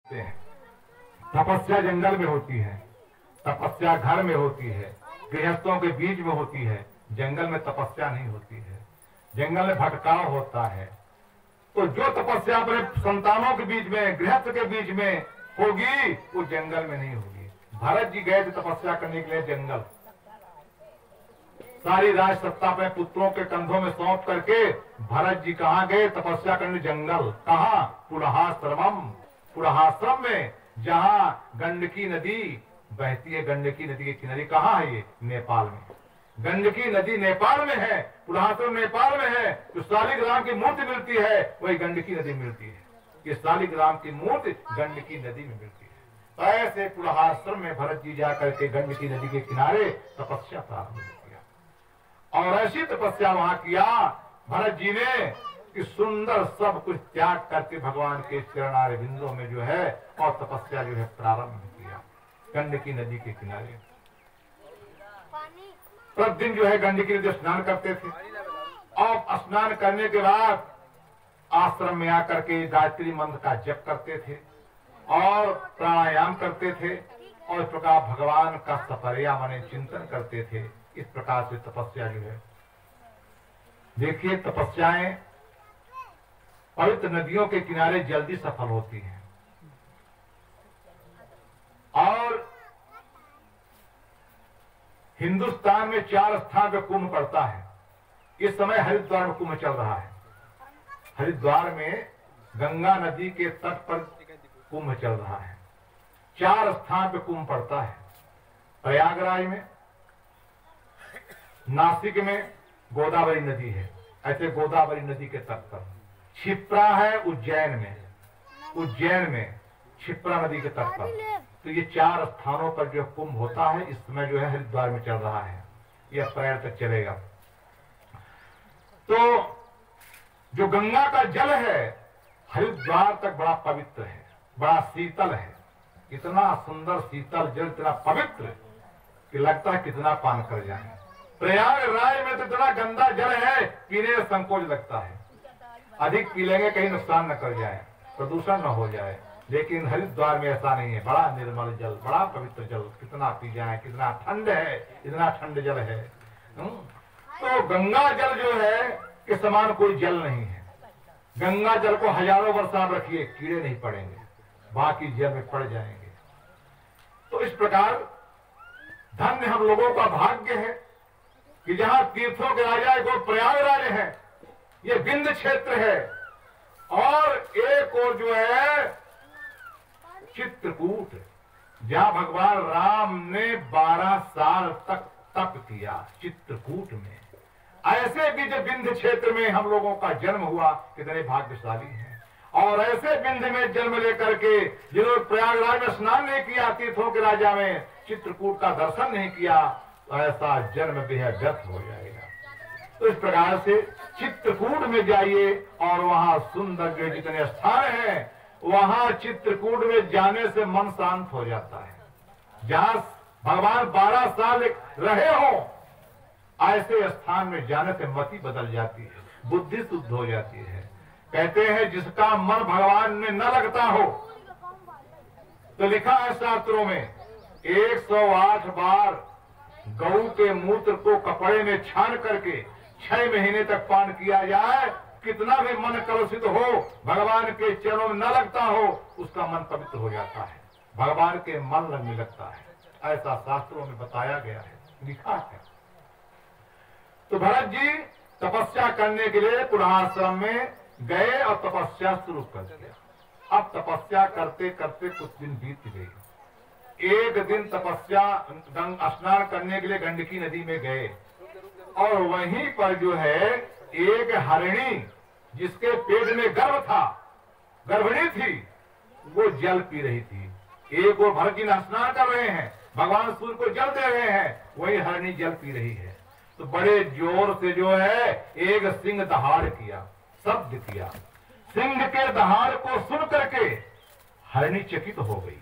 हैं। तपस्या जंगल में होती है, तपस्या घर में होती है, गृहस्थों के बीच में होती है। जंगल में तपस्या नहीं होती है, जंगल में भटकाव होता है। तो जो तपस्या अपने संतानों के बीच में, गृहस्थ के बीच में होगी, वो जंगल में नहीं होगी। भरत जी गए थे तपस्या करने के लिए जंगल, सारी राज सत्ता अपने पुत्रों के कंधों में सौंप करके भरत जी कहाँ गए? तपस्या करने जंगल। कहाँ? पुलहाश्रमम, पुलहाश्रम में, जहाँ गंडकी नदी बहती है। गंडकी नदी के किनारे कहाँ है ये? नेपाल में। गंडकी नदी नेपाल में है, पुलहाश्रम नेपाल में है। जो शालिग्राम की मूर्ति मिलती है वही गंडकी नदी मिलती है। ये शालिग्राम की मूर्ति गंडकी नदी में मिलती है। तो ऐसे पुलहाश्रम में भरत जी जाकर के गंडकी नदी के किनारे तपस्या प्रारंभ किया, और ऐसी तपस्या वहां किया भरत जी ने कि सुंदर सब कुछ त्याग करके भगवान के चरणार बिंदों में जो है और तपस्या जो है प्रारंभ किया गंडकी नदी के किनारे। प्रतिदिन जो है गंडकी नदी स्नान करते थे, और स्नान करने के बाद आश्रम में आकर के गायत्री मंत्र का जप करते थे और प्राणायाम करते थे, और इस प्रकार भगवान का सपरिया माने चिंतन करते थे। इस प्रकार से तपस्या जो है, देखिए तपस्याएं पवित्र नदियों के किनारे जल्दी सफल होती हैं। और हिंदुस्तान में 4 स्थान पे कुंभ पड़ता है। इस समय हरिद्वार में कुंभ चल रहा है। हरिद्वार में गंगा नदी के तट पर कुंभ चल रहा है। 4 स्थान पे कुंभ पड़ता है। प्रयागराज में, नासिक में गोदावरी नदी है, ऐसे गोदावरी नदी के तट पर। क्षिप्रा है उज्जैन में, उज्जैन में क्षिप्रा नदी के तट पर। तो ये 4 स्थानों पर जो कुंभ होता है, इस समय जो है हरिद्वार में चल रहा है। यह अप्रैल तक चलेगा। तो जो गंगा का जल है हरिद्वार तक बड़ा पवित्र है, बड़ा शीतल है। इतना सुंदर शीतल जल, इतना पवित्र कि लगता है कितना पान कर जाए। प्रयागराज में तो इतना गंदा जल है, पीने में संकोच लगता है। अधिक पी लेंगे कहीं नुकसान न कर जाए, प्रदूषण न हो जाए। लेकिन हरिद्वार में ऐसा नहीं है, बड़ा निर्मल जल, बड़ा पवित्र जल। कितना पी जाए, कितना ठंड है, इतना ठंड जल है। तो गंगा जल जो है के समान कोई जल नहीं है। गंगा जल को हजारों वर्ष आप रखिए, कीड़े नहीं पड़ेंगे, बाकी जल में पड़ जाएंगे। तो इस प्रकार धन्य हम लोगों का भाग्य है कि जहां तीर्थों के राजा को प्रयागराज है, ये विंध्य क्षेत्र है, और एक और जो है चित्रकूट, जहां भगवान राम ने 12 साल तक तप किया चित्रकूट में। ऐसे भी जो विंध्य क्षेत्र में हम लोगों का जन्म हुआ, कितने भाग्यशाली हैं। और ऐसे विंध्य में जन्म लेकर के जिन्होंने प्रयागराज में स्नान नहीं किया, तीर्थों के राजा में चित्रकूट का दर्शन नहीं किया, तो ऐसा जन्म बेहद व्यर्थ हो जाएगा। तो इस प्रकार से चित्रकूट में जाइए, और वहां सुंदर जो जितने स्थान हैं, वहां चित्रकूट में जाने से मन शांत हो जाता है। जहां भगवान 12 साल रहे हो, ऐसे स्थान में जाने से मति बदल जाती है, बुद्धि शुद्ध हो जाती है। कहते हैं जिसका मन भगवान में न लगता हो, तो लिखा है शास्त्रों में 108 बार गऊ के मूत्र को कपड़े में छान करके 6 महीने तक पान किया जाए, कितना भी मन कलुषित हो, भगवान के चरणों में न लगता हो, उसका मन पवित्र हो जाता है, भगवान के मन लगने लगता है। ऐसा शास्त्रों में बताया गया है, लिखा है। तो भरत जी तपस्या करने के लिए पुलहाश्रम में गए और तपस्या शुरू कर दिया। अब तपस्या करते करते कुछ दिन बीत गए। एक दिन तपस्या स्नान करने के लिए गंडकी नदी में गए, और वहीं पर जो है एक हरिणी, जिसके पेट में गर्भ था, गर्भिणी थी, वो जल पी रही थी। एक और भरत जी स्नान कर रहे हैं, भगवान सूर्य को जल दे रहे हैं, वही हरिणी जल पी रही है। तो बड़े जोर से जो है एक सिंह दहाड़ किया, शब्द किया। सिंह के दहाड़ को सुन करके हरिणी चकित हो गई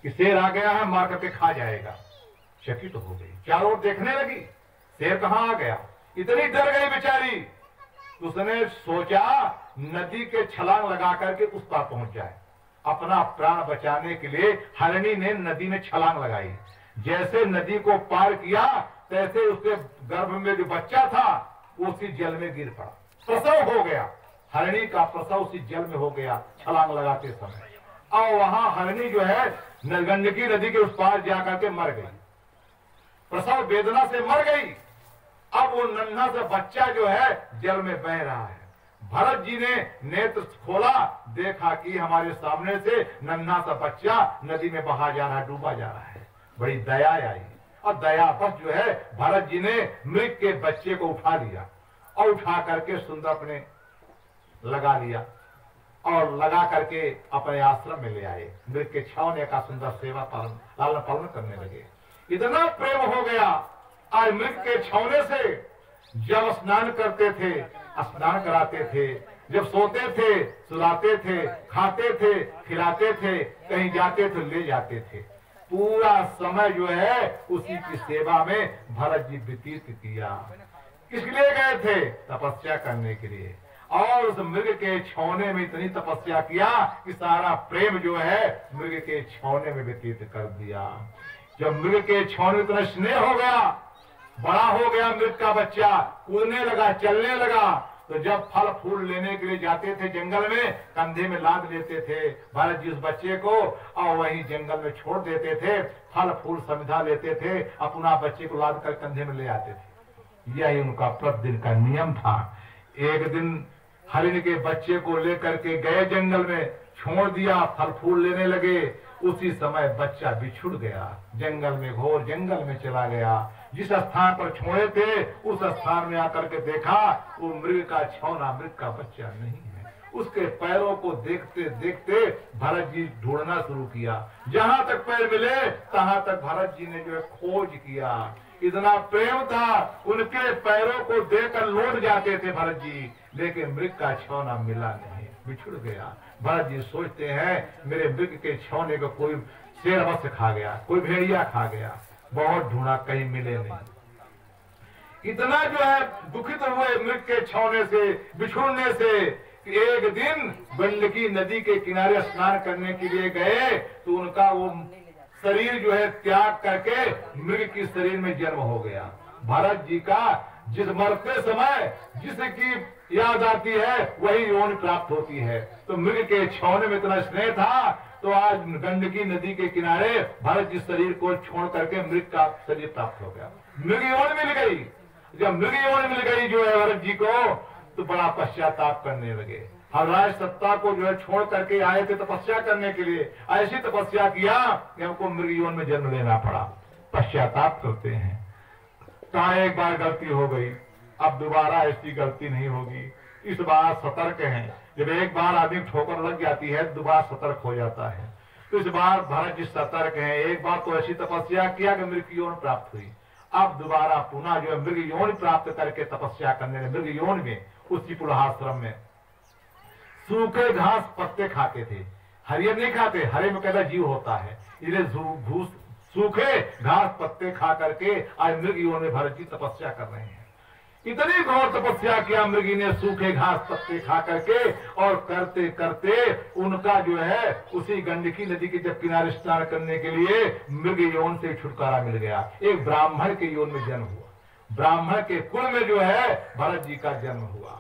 कि शेर आ गया है, मार करके खा जाएगा। चकित हो गई, चारों ओर देखने लगी, शेर कहाँ आ गया। इतनी डर गई बेचारी, उसने सोचा नदी के छलांग लगा करके उस पार पहुंच जाए। अपना प्राण बचाने के लिए हरिणी ने नदी में छलांग लगाई। जैसे नदी को पार किया तैसे उसके गर्भ में जो बच्चा था वो उसी जल में गिर पड़ा, प्रसव हो गया। हरिणी का प्रसव उसी जल में हो गया छलांग लगाते समय। और वहां हरिणी जो है गंडकी नदी के उस पार जाकर के मर गई, प्रसव वेदना से मर गई। अब वो नन्हा सा बच्चा जो है जल में बह रहा है। भरत जी ने नेत्र खोला, देखा कि हमारे सामने से नन्हा सा बच्चा नदी में बहा जा रहा है, डूबा जा रहा है। बड़ी दया आई और दया बस जो है भरत जी ने मृग के बच्चे को उठा लिया और उठा करके सुंदर अपने लगा लिया और लगा करके अपने आश्रम में ले आए। मृग के छावने का सुंदर सेवा पालन लालन पालन करने लगे। इतना प्रेम हो गया और मृग के छावने से जब स्नान करते थे, स्नान कराते थे, जब सोते थे, सुलाते थे, खाते थे, खिलाते थे, कहीं जाते थे, ले जाते थे। पूरा समय जो है उसी की सेवा में भरत जी व्यतीत किया। किस लिए गए थे? तपस्या करने के लिए। और उस मृग के छौने में इतनी तपस्या किया कि सारा प्रेम जो है मृग के छौने में व्यतीत कर दिया। जब मृग के छौने में इतना स्नेह हो गया, बड़ा हो गया मृग का बच्चा, कूदने लगा, चलने लगा, तो जब फल फूल लेने के लिए जाते थे जंगल में, कंधे में लाद लेते थे भरत जी उस बच्चे को और वहीं जंगल में छोड़ देते थे। फल फूल समिधा लेते थे, अपना बच्चे को लाद कर कंधे में ले आते थे। यही उनका प्रतिदिन का नियम था। एक दिन हरिण के बच्चे को लेकर के गए जंगल में, छोड़ दिया, फल फूल लेने लगे। उसी समय बच्चा बिछुड़ गया, जंगल में, घोर जंगल में चला गया। जिस स्थान पर छोड़े थे उस स्थान में आकर के देखा वो मृग का छौना, मृग का बच्चा नहीं है। उसके पैरों को देखते देखते भरत जी ढूंढना शुरू किया। जहां तक पैर मिले तहां तक भरत जी ने जो है खोज किया। इतना प्रेम था, उनके पैरों को देखकर लौट जाते थे भरत जी, लेकिन मृग का छौना मिला नहीं, बिछुड़ गया। भरत जी सोचते हैं मेरे मृग के छौने को कोई शेर अवश्य खा गया, कोई भेड़िया खा गया। बहुत ढूंढा, कहीं मिले नहीं। इतना जो है दुखित हुए मृग के छौने से, बिछुड़ने से, कि एक दिन गंडकी नदी के किनारे स्नान करने के लिए गए तो उनका वो शरीर जो है त्याग करके मृग की शरीर में जन्म हो गया। भरत जी का जिस मरते समय जिसकी याद आती है वही योनि प्राप्त होती है। तो मृग के छौने में इतना स्नेह था तो आज गंडकी नदी के किनारे भरत जी शरीर को छोड़ करके मृग का शरीर प्राप्त हो गया, मृग योनि मिल गई। जब मृग योनि मिल गई जो है भरत जी को, तो बड़ा पश्चाताप करने लगे। हम राज सत्ता को जो है छोड़ करके आए थे तपस्या करने के लिए, ऐसी तपस्या किया कि हमको मृग योनि में जन्म लेना पड़ा। पश्चाताप करते हैं, कहा एक बार गलती हो गई, अब दोबारा ऐसी गलती नहीं होगी। इस बार सतर्क हैं। जब एक बार आदमी ठोकर लग जाती है दोबारा सतर्क हो जाता है। तो इस बार भरत जी सतर्क हैं। एक बार तो ऐसी तपस्या किया कि मृग योनि प्राप्त हुई, अब दोबारा पुनः जो है मृग योनि प्राप्त करके तपस्या करने में, मृग योनि में, उसी पुलहाश्रम में सूखे घास पत्ते खाते थे, हरियर नहीं खाते, हरे में कहता जीव होता है, इसलिए सूखे घास पत्ते खा करके आज मृग योनि में भरत जी तपस्या कर रहे हैं। इतनी घोर तपस्या किया मृगी ने सूखे घास पत्ते खा करके, और करते करते उनका जो है उसी गंडकी नदी के जब किनारे स्नान करने के लिए मृग यौन से छुटकारा मिल गया। एक ब्राह्मण के यौन में जन्म हुआ, ब्राह्मण के कुल में जो है भरत जी का जन्म हुआ।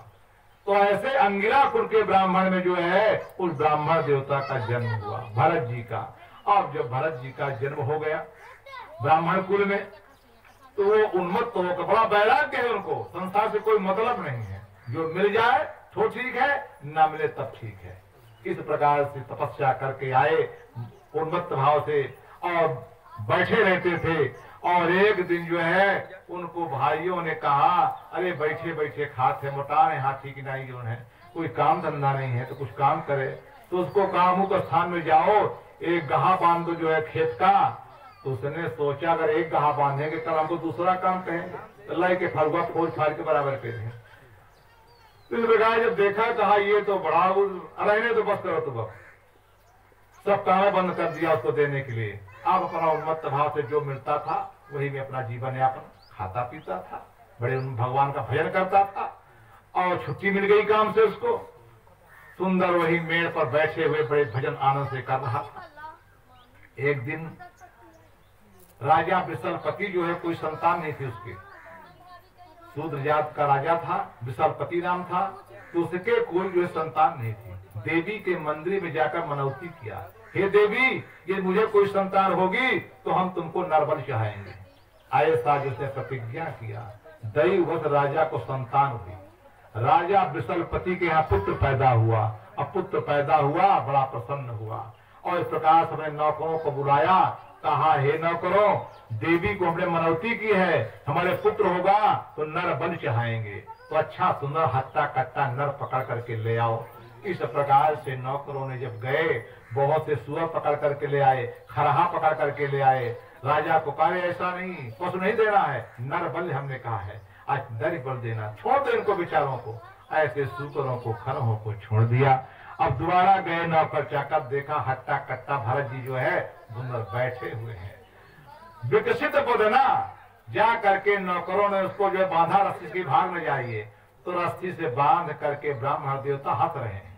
तो ऐसे अंगिरा कुल के ब्राह्मण में जो है उस ब्राह्मण देवता का जन्म हुआ भरत जी का। अब जब भरत जी का जन्म हो गया ब्राह्मण कुल में, तो वो उन्मत्त होकर, बड़ा वैराग्य है उनको, संसार से कोई मतलब नहीं है, जो मिल जाए तो ठीक है, ना मिले तब ठीक है। इस प्रकार से तपस्या करके आए उन्मत्त भाव से और बैठे रहते थे। और एक दिन जो है उनको भाइयों ने कहा, अरे बैठे बैठे खाते मोटा है, हाथी की नाई जो है, कोई काम धंधा नहीं है तो कुछ काम करे। तो उसको कहा मुख स्थान में जाओ, एक गहा बांध दो जो है खेत का। तो उसने सोचा अगर एक गहा बांधेंगे कल हमको दूसरा काम कहेंगे, अल्लाह के फलवा खोज फाड़ के बराबर पे थे। तो इस प्रकार जब देखा कहा ये तो बड़ा रहने तो बस करो, तो बस सब काम बंद कर दिया उसको देने के लिए। अब अपना उन्मत्त भाव से जो मिलता था वही में अपना जीवन यापन खाता पीता था, बड़े भगवान का भजन करता था। और छुट्टी मिल गई काम से उसको, सुंदर वही मेड़ पर बैठे हुए बड़े भजन आनंद से कर रहा था। एक दिन राजा विशलपति जो है, कोई संतान नहीं थी उसके, शूद्र जात का राजा था, विशलपति नाम था, तो उसके कोई जो है संतान नहीं थी। देवी के मंदिर में जाकर मनौती किया, हे देवी, ये मुझे कोई संतान होगी तो हम तुमको नरबल चढ़ाएंगे। ऐसा जिसने प्रतिज्ञा किया, दैववश राजा को संतान हुई। राजा विशलपति के यहाँ पुत्र पैदा हुआ। अब पुत्र पैदा हुआ, बड़ा प्रसन्न हुआ और इस प्रकार से नौकरों को बुलाया, कहा, हे नौकरों, देवी को हमने मनौती की है, हमारे पुत्र होगा तो नर बल चढ़ाएंगे, तो अच्छा सुंदर हट्टा कट्टा नर पकड़ करके ले आओ। इस प्रकार से नौकरों ने जब गए, बहुत से सुअर पकड़ करके ले आए, खरहा पकड़ करके ले आए। राजा को कहा, ऐसा नहीं, पशु नहीं देना है, नर बल हमने कहा है, आज नर बल देना, छोड़ दो इनको बेचारों को। ऐसे सूकरों को, खरहों को छोड़ दिया। अब दोबारा गए नौकर चाकर, देखा हट्टा कट्टा भरत जी जो है सुंदर बैठे हुए हैं। विकसित बदना जा करके नौकरों ने उसको जो बांधा, रस्सी की भाग न जाइए, तो रस्सी से बांध करके ब्राह्मण देवता हंस रहे हैं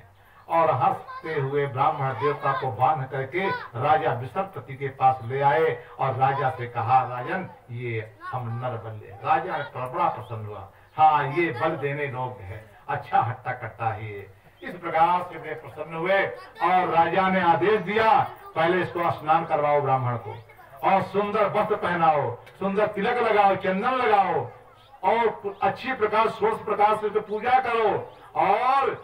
और हंसते हुए ब्राह्मण देवता को बांध करके राजा विशलपति के पास ले आए और राजा से कहा, राजन, ये हम नर बल ले। राजा बड़ा प्रसन्न हुआ, हाँ ये बल देने लोग है, अच्छा हट्टा कट्टा है ये। इस प्रकार से वे प्रसन्न हुए और राजा ने आदेश दिया, पहले इसको स्नान करवाओ ब्राह्मण को और सुंदर वस्त्र पहनाओ, सुंदर तिलक लगाओ, चंदन लगाओ और अच्छी प्रकार 16 प्रकार से पूजा करो और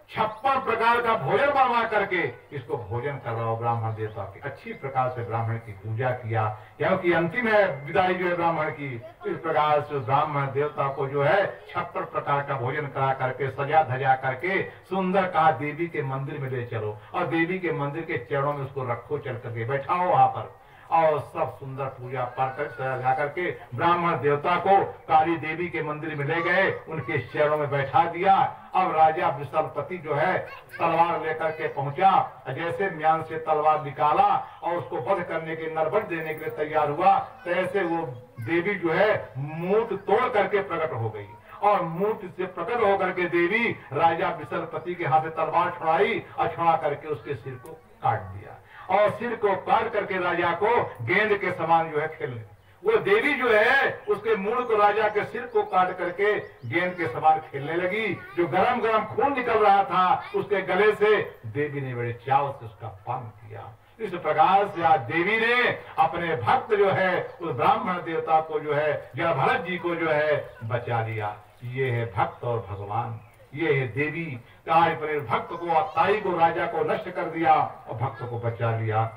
56 प्रकार का भोजन बनवा करके इसको भोजन करवाओ ब्राह्मण देवता की। अच्छी प्रकार से ब्राह्मण की पूजा किया, क्योंकि अंतिम है विदाई जो है ब्राह्मण की। इस प्रकार से ब्राह्मण देवता को जो है 56 प्रकार का भोजन करा करके, सजा धजा करके सुंदर कहा, देवी के मंदिर में ले चलो और देवी के मंदिर के चरणों में उसको रखो, चल करके बैठाओ वहां पर। और सब सुंदर पूजा पाठ कर सजा करके ब्राह्मण देवता को काली देवी के मंदिर में ले गए, उनके चरणों में बैठा दिया। अब राजा विशलपति जो है तलवार लेकर के पहुंचा, जैसे म्यान से तलवार निकाला और उसको वध करने के, नरबल देने के लिए तैयार हुआ, तैसे वो देवी जो है मूठ तोड़ करके प्रकट हो गई और मूठ से प्रकट होकर के देवी राजा विशलपति के हाथ से तलवार छुड़ाई और छुड़ा करके उसके सिर को काट दिया और सिर को काट करके राजा को गेंद के समान जो है खेलने, वो देवी जो है उसके मूल को, राजा के सिर को काट करके गेंद के समान खेलने लगी। जो गरम गरम खून निकल रहा था उसके गले से, देवी ने बड़े चाव से उसका पान किया। इस प्रकार से आज देवी ने अपने भक्त जो है उस ब्राह्मण देवता को जो है, जड़ भरत जी को जो है बचा लिया। ये है भक्त और भगवान, ये है देवी। आज पर भक्त को, ताई को, राजा को नष्ट कर दिया और भक्त को बचा लिया।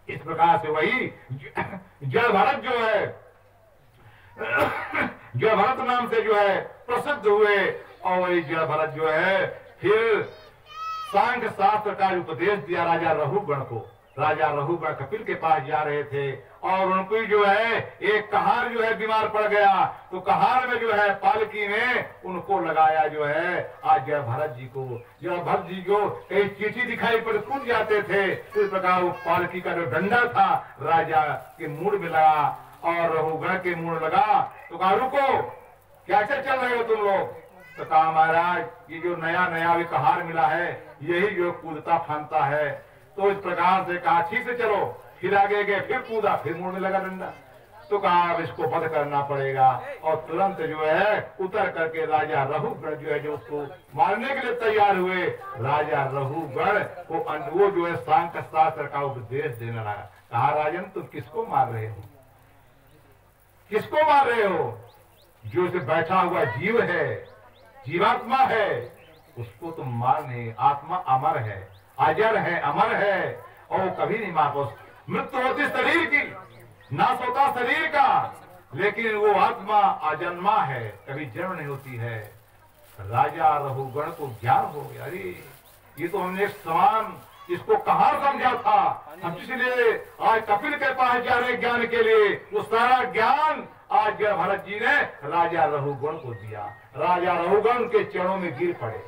इस प्रकार से वही जड़ भरत जो है, जड़ भरत नाम से जो है प्रसिद्ध हुए और वही जड़ भरत जो है फिर सांख्य शास्त्र का उपदेश दिया राजा रघुगण को। राजा रघुगण कपिल के पास जा रहे थे और उनको जो है एक कहार जो है बीमार पड़ गया, तो कहार में जो है पालकी में उनको लगाया जो है आज जड़ भरत जी को। जड़ भरत जी को कई चिट्ठी दिखाई पड़, कूद जाते थे। इस प्रकार वो पालकी का जो डंडा था राजा के मूड में लगा और रघुगण के मूड लगा, तो कहा, रुको, कैसे चल रहे हो तुम लोग? तो कहा, महाराज, ये जो नया नया भी कहार मिला है यही जो कूदता फानता है। तो इस प्रकार से कहा, ठीक से चलो। फिर आगे गए, फिर कूदा, फिर मुड़ में लगा डंडा। तो कहा, अब इसको वध करना पड़ेगा और तुरंत जो है उतर करके राजा रघुगण जो है जो उसको मारने के लिए तैयार हुए। राजा रघुगण को वो जो है सांख्य शास्त्र का उपदेश देने लगा। कहा, राजन, तुम किसको मार रहे हो? किसको मार रहे हो? जो से बैठा हुआ जीव है, जीवात्मा है, उसको तुम मार नहीं। आत्मा अमर है, अजर है, अमर है और वो कभी नहीं मार पाओ। मृत्यु होती शरीर की, नाश होता शरीर का, लेकिन वो आत्मा अजन्मा है, कभी जन्म नहीं होती है। राजा रघुगण को ज्ञान हो गया, अरे ये तो हमने एक समान इसको कहाँ समझा था, हम इसलिए आज कपिल के पास जा रहे ज्ञान के लिए। वो सारा ज्ञान आज जड़ भरत जी ने राजा रघुगण को दिया। राजा रघुगण के चरणों में गिर पड़े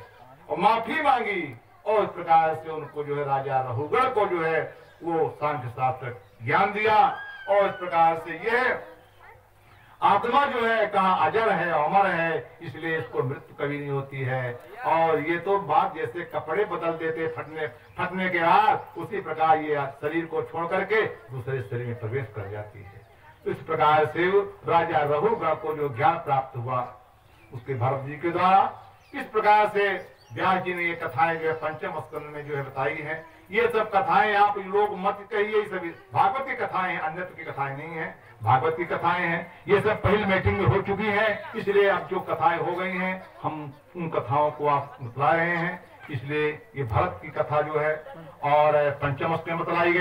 और माफी मांगी और इस प्रकार से उनको जो है राजा रघुगण को जो है वो सांख्य शास्त्र ज्ञान दिया। और इस प्रकार से ये आत्मा जो है कहाँ अजर है, अमर है, इसलिए इसको मृत्यु कभी नहीं होती है। और ये तो बात जैसे कपड़े बदल देते फटने के बाद, उसी प्रकार ये शरीर को छोड़ करके दूसरे शरीर में प्रवेश कर जाती है। तो इस प्रकार से राजा रघुगण को जो ज्ञान प्राप्त हुआ उसके भरत जी के द्वारा, इस प्रकार से व्यास जी ने ये कथाएं जो है पंचम स्कंद में जो है बताई है। ये सब कथाएं आप लोग मत कहिए, सभी भागवत की कथाएं हैं, अन्य की कथाएं नहीं है, भागवत की कथाएं हैं। ये सब पहली मीटिंग में हो चुकी है, इसलिए अब जो कथाएं हो गई हैं हम उन कथाओं को आप बतला रहे हैं। इसलिए ये भरत की कथा जो है और पंचम स्कंद में बतलाई गई।